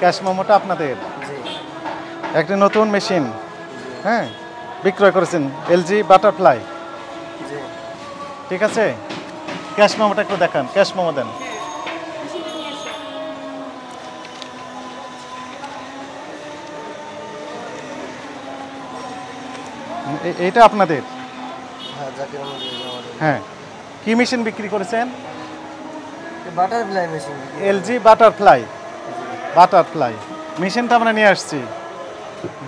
Cash মেমোটা আপনাদের? জি। একটি নতুন মেশিন, হ্যাঁ, বিক্রয় করেছেন এলজি বাটারফ্লাই। জি। ঠিক আছে, ক্যাশ মেমোটা একটু দেখান, ক্যাশ মেমো দেন। এইটা আপনাদের? হ্যাঁ, জাকির আমাদের। হ্যাঁ, কি মেশিন বিক্রি করেছেন? Butterfly machine. LG butterfly. Butterfly মেশিনটা আমরা নিয়ে আসছি।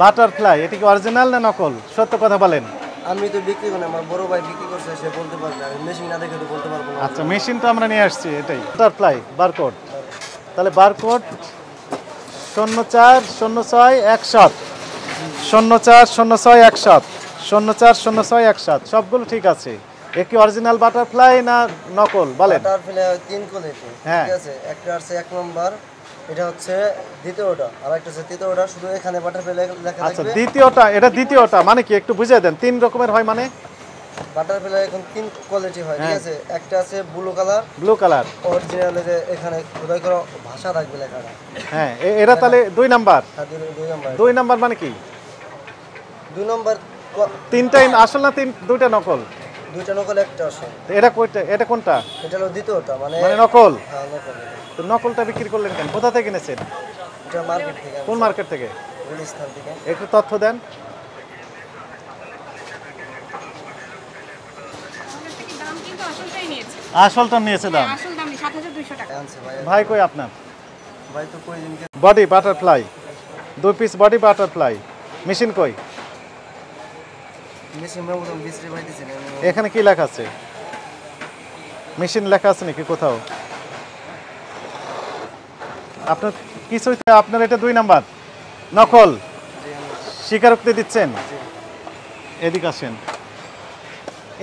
বাটারফ্লাই এটা কি অরিজিনাল না নকল? সত্য কথা বলেন। আমি তো বিক্রি করি না, আমার বড় ভাই বিক্রি করছে, সে বলতে পারবে। আমি মেশিন না দেখে তো বলতে পারবো না। আচ্ছা, মেশিনটা আমরা নিয়ে আসছি, এটাই বাটারফ্লাই বারকোড। তাহলে বারকোড 040617 040617 040617 সবগুলো ঠিক আছে। এ কি অরিজিনাল বাটারফ্লাই না নকল বলেন? বাটারফ্লাই 3 কোয়ালিটি, হ্যাঁ। ঠিক আছে। একটা আছে 1 নাম্বার, এটা হচ্ছে দ্বিতীয়টা, আর একটা হচ্ছে তৃতীয়টা। শুধু এখানে বাটারফ্লাই লেখা আচ্ছা, থাকবে। দ্বিতীয়টা, এটা দ্বিতীয়টা মানে কি একটু বুঝিয়ে দেন। 3 রকমের হয় মানে? বাটারফ্লাই এখন 3 কোয়ালিটি হয়, ঠিক আছে। একটা আছে blue colour. Blue colour original, যে এখানে খোদাই করা ভাষা থাকবে লেখাটা। হ্যাঁ, এরা তাহলে 2 নাম্বার। আর 2 নাম্বার। 2 নাম্বার মানে কি? 2 নাম্বার 3টাই আসল না 2টা নকল? 2টা নকল, একটা আসল। এটা কোনটা? এটা কোনটা? এটা হলো দ্বিতীয়টা, মানে নকল। হ্যাঁ, নকল। তো নকলটা বিক্রি করলেন কেন? কোথা থেকে কিনেছেন? এটা মার্কেট থেকে। কোন মার্কেট থেকে? গুলিস্তান থেকে। একটু তথ্য দেন। আসলটা নিয়েছে দাম? আসল দাম 7200 টাকা। আনছে ভাই। ভাই কই আপনার? ভাই তো কই দিনকে body butterfly 2 piece body butterfly machine কই? মেশিন মেমো বিশ্রী পাইতেছি না। এখানে কি লেখা আছে? মেশিন লেখা আছে নাকি কোথাও? আপনার কিছুই, আপনার এটা 2 নাম্বার নকল স্বীকারোক্তি দিচ্ছেন। এদিকে আসেন।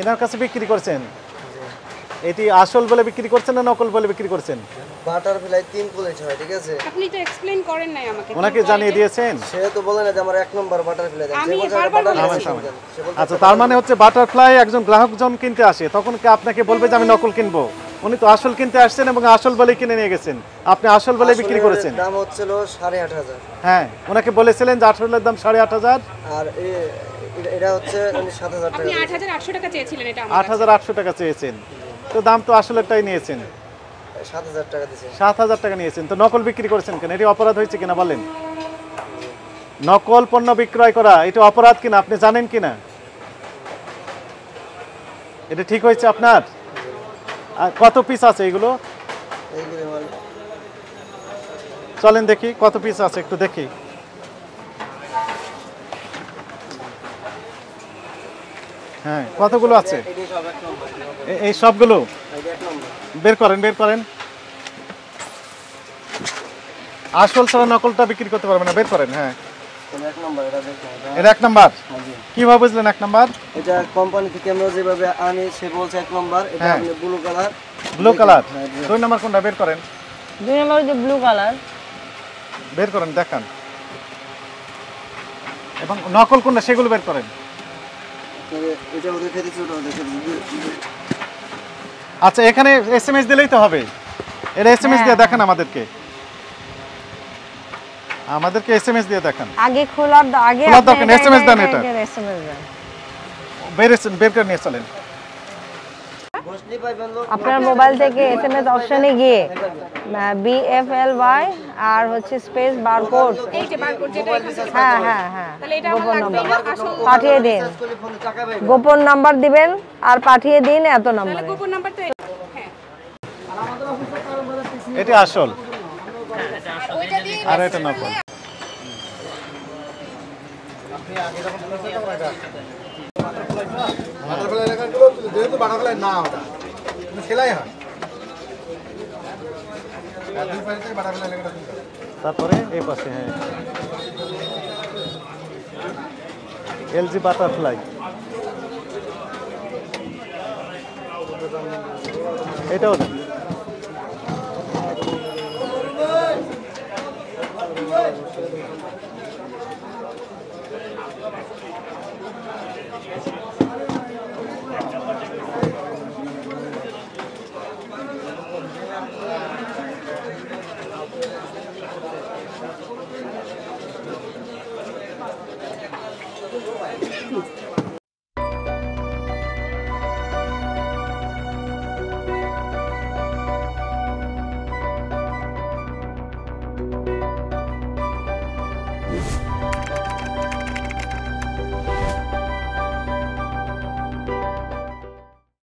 এনার কাছে বিক্রি করছেন, এটি আসল বলে বিক্রি করছেন না নকল বলে বিক্রি করছেন? বাটারফ্লাই 3 কোয়ালিটি হয়, ঠিক আছে। আপনি তো এক্সপ্লেইন করেন নাই আমাকে। ওনাকে জানিয়ে দিয়েছেন? সে তো বলে না যে আমার 1 নাম্বার বাটারফ্লাই দেন। আমি বারবার বলেছি। আচ্ছা, তার মানে হচ্ছে বাটারফ্লাই একজন গ্রাহক যখন কিনতে আসে তখন কি আপনাকে বলবে যে আমি নকল কিনবো? উনি তো আসল কিনতে আসছেন এবং আসল বলে কিনে নিয়ে গেছেন, আপনি আসল বলে বিক্রি করেছেন। দাম হচ্ছিল 8500। হ্যাঁ, ওনাকে বলেছিলেন যে আসলের দাম 8500 আর এটা হচ্ছে 7000 টাকা। আপনি 8800 টাকা চেয়েছিলেন, এটা আমার 8800 টাকা চেয়েছেন, তো দাম তো আসলেরটাই নিয়েছেন। 7000 টাকা দিয়েছেন। 7000 টাকা নিয়েছেন, তো নকল বিক্রি করেছেন কেন? এটি অপরাধ হয়েছে কিনা বলেন? নকল পণ্য বিক্রয় করা এটা অপরাধ কিনা আপনি জানেন কিনা? এটা ঠিক হয়েছে আপনার? আর কত পিস আছে এগুলো? এইগুলো মানে চলেন দেখি কত পিস আছে, একটু দেখি। হ্যাঁ, কতগুলো আছে? এই সব 1 নাম্বার। এই সবগুলো এই 1 নাম্বার। বের করেন, বের করেন। আসল ছাড়া নকলটা বিক্রি করতে পারবেন না, বের করেন। হ্যাঁ, এটা 1 নাম্বার, এটা দেখুন। এটা 1 নাম্বার। হ্যাঁ জি। কিভাবে বুঝলেন 1 নাম্বার? এটা কোম্পানি থেকে আমরা যেভাবে আনি সে বলছে 1 নাম্বার। এটা হ্যাঁ। আপনি ব্লু কালার। Blue colour. হ্যাঁ জি। 2 নাম্বার কোনটা? বের করেন, 2 নম্বর যে ব্লু কালার। বের করেন, দেখান। এবং নকল কোনটা সেগুলো বের করেন। এটা ওদের খেতেছি, ওটা ওদের খেতেছি। আচ্ছা, এখানে এসএমএস দিলেই তো হবে। এটা এসএমএস দিয়ে দেখান আমাদেরকে, আমাদেরকে এসএমএস দিয়ে দেখান। আগে খোলার আগে খোলার দরকার নেই, SMS দেন এটা। এসএমএস দেন। বের করে নিয়ে চলেন। বসলি পাইবেন লোক। আপনার মোবাইল থেকে এসএমএস অপশনে গিয়ে BFLY আর হচ্ছে স্পেস বারকোড, এই যে বারকোড যেটা এখানে। হ্যাঁ হ্যাঁ হ্যাঁ, তাহলে এটা আমার লাগবে না, আসল পাঠিয়ে দিন। গোপন নাম্বার দিবেন আর পাঠিয়ে দিন এত তাহলে নম্বরে। গোপন নাম্বার তো হ্যাঁ। এটি আসল ওইটা দিয়ে আর এটা নকল। বাটারফ্লাই লেখাগুলো যেহেতু বাটারফ্লাই না, ওটা সেলাই হয়। বাটারফ্লাই লেখাটা তারপরে এই পাশে, হ্যাঁ, এলজি বাটারফ্লাই, এটাও দেন।